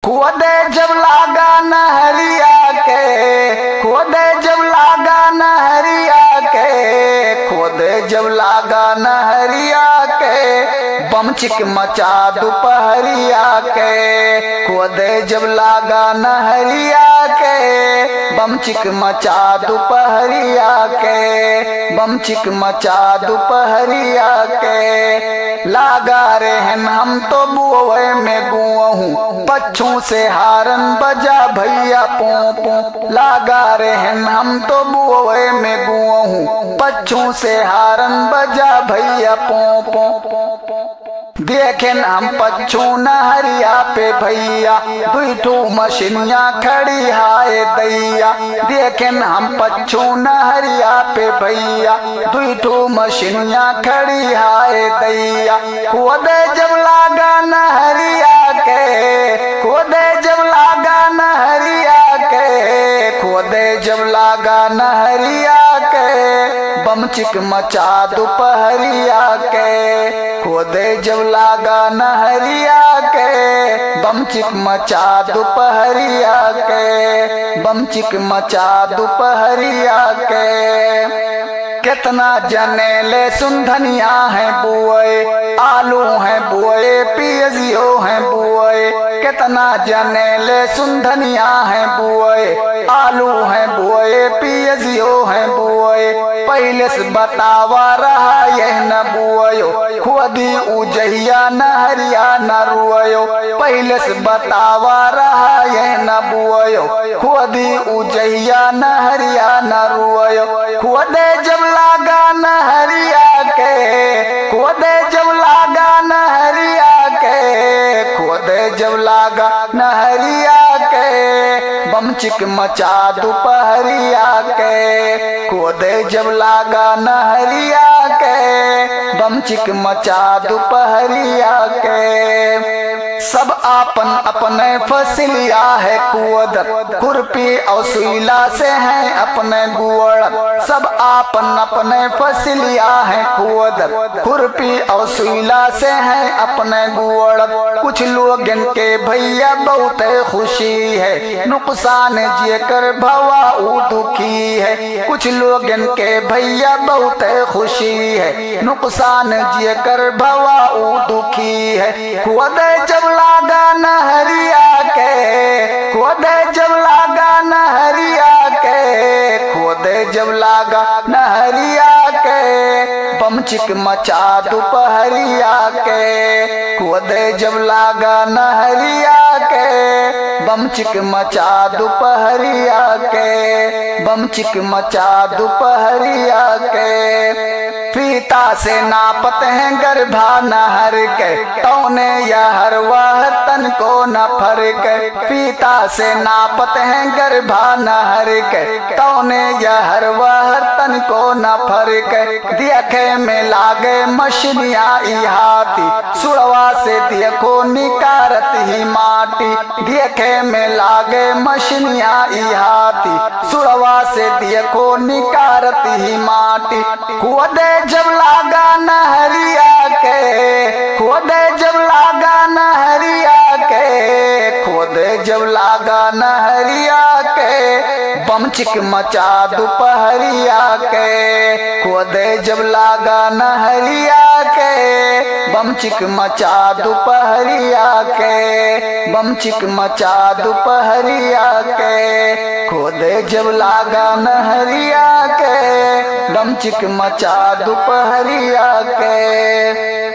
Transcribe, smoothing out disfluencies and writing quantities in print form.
खोदे जब लागा नहरिया के, खोदे जब लागा नहरिया के, खोदे जब लागा नहरिया के, बम चिक मचा दोपहरिया के। खोदे जब लागा नहरिया के, बम चिक मचा दोपहरिया के, बम चिक मचा दोपहरिया के। लागा रहन हम तो बुए में गुआहूँ, पच्छों से हारन बजा भैया पों पों। लागा रहन हम तो बुए में गुआहूँ, पच्छों से हारन बजा भैया पों पों। देखें हम पच्छू नहरिया पे भैया, दुईठू मशीनिया खड़ी हाय दैया। देखें हम पच्छू नहरिया पे भैया, दुईठू मशीनिया खड़ी हाय दैया। खोदे जब लागा नहरिया के, खोदे जब लागा नहरिया के, खोदे जब लागा नहरिया के, बम चिक मचा दोपहरिया के। खोदे जब लागा नहरिया के, बम चिक मचा दोपहरिया के, बम चिक मचा दोपहरिया के। कितना जने ले सुंधनिया है बुए, आलू है बुए, पियजियो है बुए। कितना जने ले सुंधनिया है बुए, आलू है बुए, पियजियो है बुए। पहले से बतावा रहा यह न बुआयो, खुदी उजहिया नहरिया न रुआयो। पहले से बतावा रहा यह न बुआयो, खुदी उजहिया नहरिया न रुआयो। खोदे जब लागा नहरिया के, खोदे जब लागा नहरिया के, खोदे जब लागा नहरिया के, बम चिक मचा दोपहरिया के। खोदे जब लागा नहरिया के, बम चिक मचा दोपहरिया के। सब आपन अपने फसलिया है कुअदत, खुरपी और सुईला से है अपने गुअड़त। सब आपन अपने फसलिया है कुअदत, खुरपी और सुईला से है अपने गुअड़त। कुछ लोग के भैया बहुत खुशी है, नुकसान जेकर भवा ऊ दुखी है। कुछ लोग के भैया बहुत खुशी है, नुकसान जेकर भवा ऊ दुखी है। खोदे जब लागा नहरिया के, खोदे जब लागा नहरिया के, खोदे जब लागा नहरिया के, बम चिक मचा दोपहरिया के। खोदे जब लागा नहरिया के, बम चिक मचा दोपहरिया के, बम चिक मचा दोपहरिया के। फीता से नापत हैं गर्भा नहर के, तौने यह वह तन को न फर्क। फीता से नापत हैं गर्भा नहर के, तौने यह वह तन को न फर्क। देखे में लागे मछलिया हाथी, सुड़वा से देखो निकारत ही माटी। देखे में लागे मछलिया हाथी, सुड़वा से देखो निकारत ही माटी। खोदे जब लागा नहरिया के, खोदे जब लागा नहरिया के, खोदे जब लागा नहरिया के, बम चिक मचा दोपहरिया के। खोदे जब लागा नहरिया के, बम चिक मचा दोपहरिया के, बम चिक मचा दोपहरिया के। खोदे जब लागा नहरिया के, बम चिक मचा दोपहरिया के।